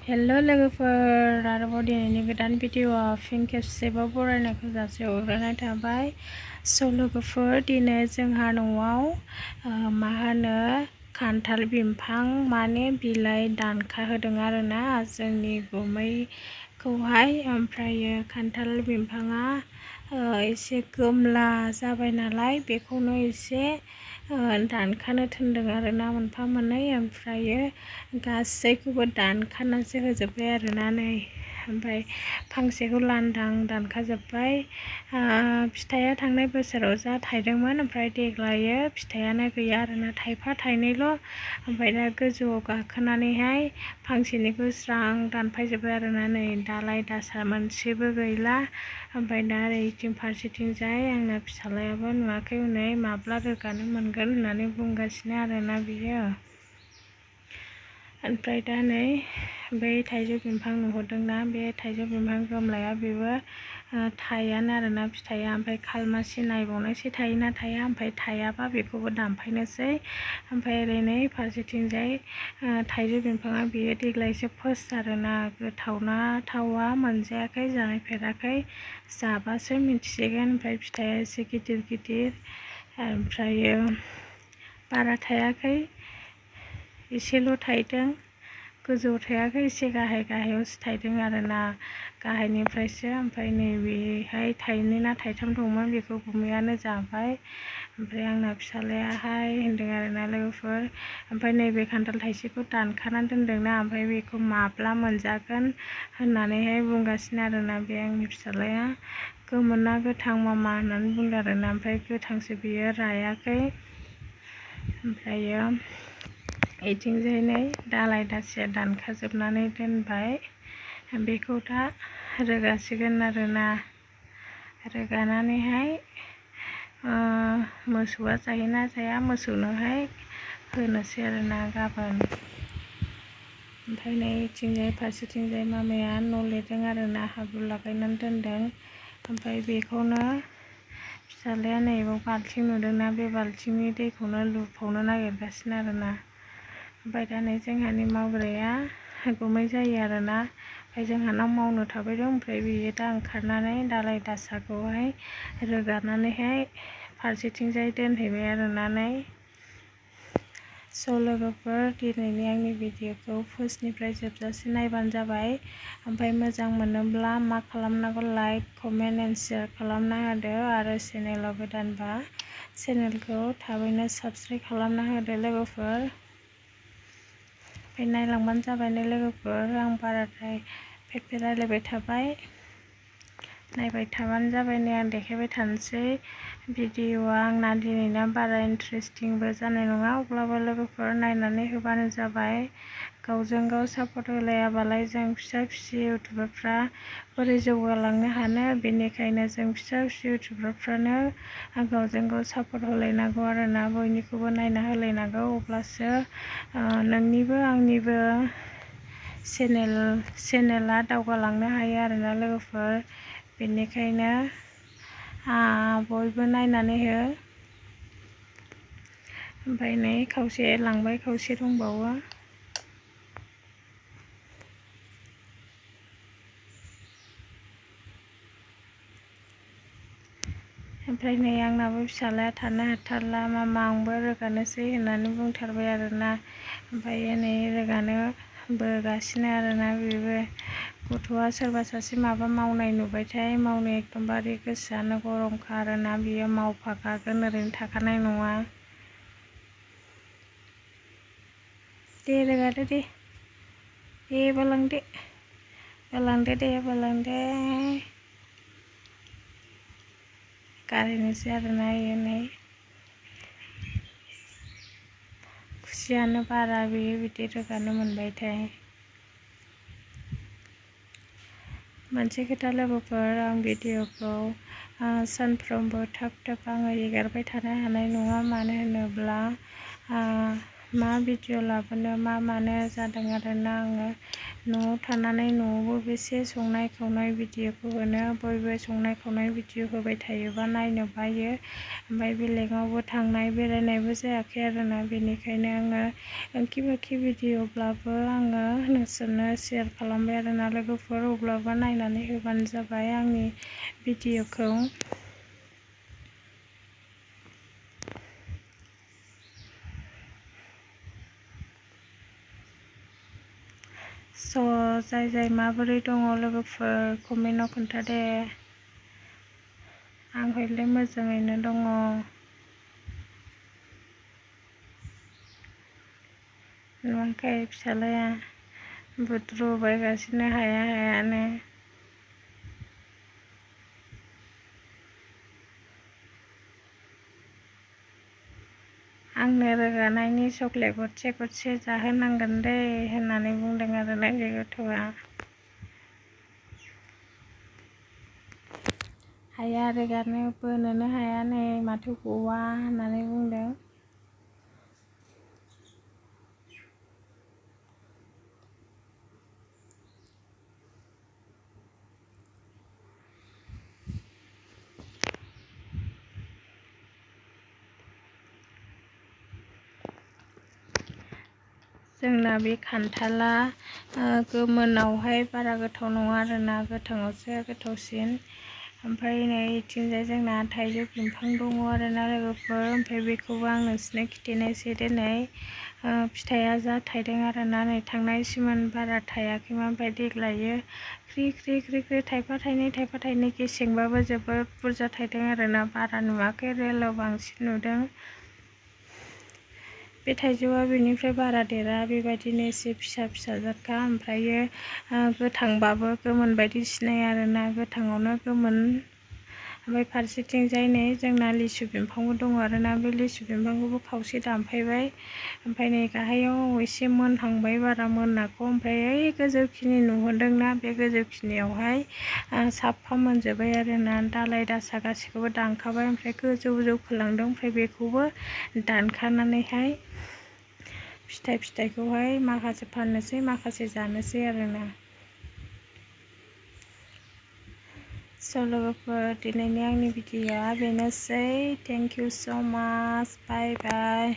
हेल' लोगोफोर आरोबाव दिनैनि गोदान भिडिअ'आव फिन खेबसेबाव बरायनायखौ जासिहरग्रोनाय थाबाय। स' लोगोफोर दिनै जोंहा न'आव मा होनो खान्थाल बिफां माने बिलाइ दानखा होदों आरोना जोंनि गुमैखौहाय। ओमफ्रायो खान्थाल बिफाङा एसे गोमला जाबाय नालाय बेखौनो एसे दानखानो थिनदों आरोना मोनफा मोननै। ओमफ्रायो गासैखौबो दानखानासो होजोब्बाय आरोना नै। ओमफ्राय फांसेखौ लांदां दानखाजोब्बाय। फिथाइया थांनाय बोसोराव जा थाइदोंमोन ओमफ्राय देग्लायो फिथाइयानो गैया आरोना थाइफा थाइनैल'। ओमफ्राय दा गोजौआव गाखोनानैहाय फांसेनिखौ स्रां दानफायजोब्बाय आरोना नै दालाय दासा मोनसेबो गैला। ओमफ्राय दा ओरैथिं फारसेथिंजाय आंना फिसाज्लायाबो नुवाखै हनै माब्ला रोगानो मोनगोन होननानै बुंगासिनो आरोना बियो। ओमफ्राय दा नै बै थाइजौ बिफां नुहुरदोंना बे थाइजौ बिफां गोमलाया बेबो थायानो आरोना फिथाइया। ओमफ्राय खालमासि नायबावनायसै थायोना थाया। ओमफ्राय थायाबा बेखौबो दानफायनोसै। ओमफ्राय ओरै नै फारसेथिंजाय थाइजौ बिफाङा बेयो देग्लायसो फार्स्ट आरोना गोथावना थावा मोनजायाखै जानायफेराखै जाबासो मिथिसिगोन। ओमफ्राय फिथाइया एसे गिदिर गिदिर ओमफ्रायो बारा थायाखै एसेल' थाइदों गोजौआव थायाखै एसे गाहाय गाहायावसो थाइदों आरोना गाहायनिफ्रायसो। ओमफ्राय नैबेहाय थाइनै ना थाइथाम दंमोन बेखौ गुमैयानो जाबाय। ओमफ्राय आंना फिसाज्लायाहाय होनदों आरोना लोगोफोर ओमफ्राय नैबे खान्थाल थाइसेखौ दानखानानै दोनदोंना ओमफ्राय बेखौ माब्ला मोनजागोन होननानैहाय बुंगासिनो आरोना बे आंनि फिसाज्लाया। गोमोन ना गोथां मामा होननानै बुंदों आरोना। ओमफ्राय गोथांसो बियो रायाखै। ओमफ्रायो बिथिंजाय नै दालाय दासाया दानखाजोबनानै दोनबाय बेखौ दा रोगासिगोन आरोना। रोगानानैहाय मोसौआ जायोना जाया मोसौनोहाय होनोसै आरोना गाबोन। ओमफ्राय नै बिथिंजाय फारसेथिंजाय मामाया न' लिरदों आरोना हाब्रु लागायनानै दोनदों। ओमफ्राय बेखौनो फिसाज्लाया नैबाव बाल्थिं नुदोंना बे बाल्थिंनि दैखौनो लुफावनो नागिरगासिनो आरोना। ओमफ्राय दा नै जोंहानि मावग्राया गुमै जायो आरोना। ओमफ्राय जोंहानाव मावनो थाफैदों ओमफ्राय बियो दा ओंखारनानै दालाय दासाखौहाय रोगानानैहाय फारसेथिंजाय दोनहैबाय आरोना नै। स' लोगोफोर दिनैनि आंनि भिडिअ'खौ फार्स्टनिफ्राय जोबजासे नायबानो जाबाय। ओमफ्राय मोजां मोनोब्ला मा खालामनांगौ लाइक कमेन्ट एन्ड शेयार खालामना होदो आरो चेनेलाव गोदानबा चेनेलखौ थाबैनो साबस्क्राइब खालामना होदो लोगोफोर। ओमफ्राय नायलांबानो जाबाय नै लोगोफोर आं बाराद्राय फेट रायलायबाय थाबाय नायबाय थाबानो जाबाय। नै आं देखायबाय थानोसै भिडिअ'आ आंना दिनैना बारा इन्टारेस्टिंबो जानाय नङा अब्लाबो लोगोफोर नायनानै होबानो जाबाय। गावजों गाव सापर्ट होलायाबालाय जों फिसा फिसा इउटुबारफ्रा बोरै जौगालांनो हानो। बेनिखायनो जों फिसा फिसा इउटुबारफ्रानो गावजों गाव सापर्ट होलायनांगौ आरोना बयनिखौबो नायना होलायनांगौ अब्लासो नोंनिबो आंनिबो चेनेला दावगालांनो हायो आरोना लोगोफोर। बेनिखायनो बयबो नायनानै हो। ओमफ्राय नै खावसे लांबाय खावसे दंबावो। ओमफ्राय नै आंनाबो फिसाज्लाया थानो हाथारला मामा आंबो रोगानोसै होननानै बुंथारबाय आरोना। ओमफ्राय नै रोगानो बोगासिनो आरोना बेबो गथ'आ सोरबा सासे माबा मावनाय नुबायथाय मावनो एकदमबारे गोसोआनो गरमखा आरोना बियो मावफाखागोन ओरैनो थाखानाय नङा। दे रोगादो दे बोलांदो दे बोलांदो गारहैनोसै आरोना इयो नै खुसियानो बारा बेयो बिदि रोगानो मोनबायथाय। मोनसे खोथा लोगोफोर आं भिडिअ'खौ सानफ्रोमबो थाब थाब आङो एगारबाय थानो हानाय नङा मानो होनोब्ला मा भिडिअ' लाबोनो मा मानो जादों आरोना आङो न'आव थानानै न'आवबो बेसे संनाय खावनाय भिडिअखौ होनो, बयबो संनाय खावनाय भिडिअ होबाय थायोबा नायनो बायो। ओमफ्राय बेलेगावबो थांनाय बेरायनायबो जायाखै आरोना, बेनिखायनो आङो ओंखि बाखि भिडिअब्लाबो आङो नोंसोरनो शेयार खालामबाय आरोना लोगोफोर, अब्लाबो नायनानै होबानो जाबाय आंनि भिडिअखौ। जाय माबोरै दङ लोगोफोर कमेन्टआव खोन्थादे। आं हयले मोजाङैनो दङ। नुवाखै फिसालाया बुद्रुबायगासिनो हायानो। आंनो रोगानायनि चक्लेट गरसे जाहोनांगोन दे होननानै बुंदों आरोना बे गथ'आ। हाया रोगानो, बोनोनो हाया नै माथो गवा होननानै बुंदों। जोंना बे खान्थाला गोमोनावहाय बारा गोथाव नङा आरोना, गोथाङावसो गोथावसिन। ओमफ्राय नै इथिंजाय जोंना थाइजौ बिफां दङ आरोना लोगोफोर, ओमफ्राय बेखौबो आं नोंसोरनो खिन्थानोसै दिनै। फिथाइया जा थाइदों आरोना, नै थांनाय सिमोन बारा थायाखैमोन, ओमफ्राय देग्लायो ख्रि थाइफा थाइनै गेसेंबाबो जोबोद बुरजा थाइदों आरोना, बारा नुवाखै रेलाव बांसिन नुदों। बे थाइजौआ बेनिफ्राय बारा देरा, बेबायदिनो एसे फिसा जादखा। ओमफ्रायो गोथांबाबो गोमोन बायदि सिनाया आरोना, गोथाङावनो गोमोन। ओमफ्राय फारसेथिंजाय नै जोंना लिसु बिफांबो दङ आरोना, बे लिसु बिफांखौबो खावसे दानफायबाय। ओमफ्राय नै गाहायाव एसे मोनहांबाय, बारा मोनाखौ। ओमफ्राय ओइ गोजौखिनि नुहोदोंना, बे गोजौखिनियावहाय साफा मोनजोब्बाय आरोना, दालाय दासा गासैखौबो दानखाबाय। ओमफ्राय गोजौ खोलांदों, ओमफ्राय बेखौबो दानखानानैहाय फिथाइखौहाय माखासे फाननोसै, माखासे जानोसै आरोना। लोगोफोर दिनैनि आंनि भिडिअ'आ बेनोसै। थेंक इउ स' माच, बाय बाय।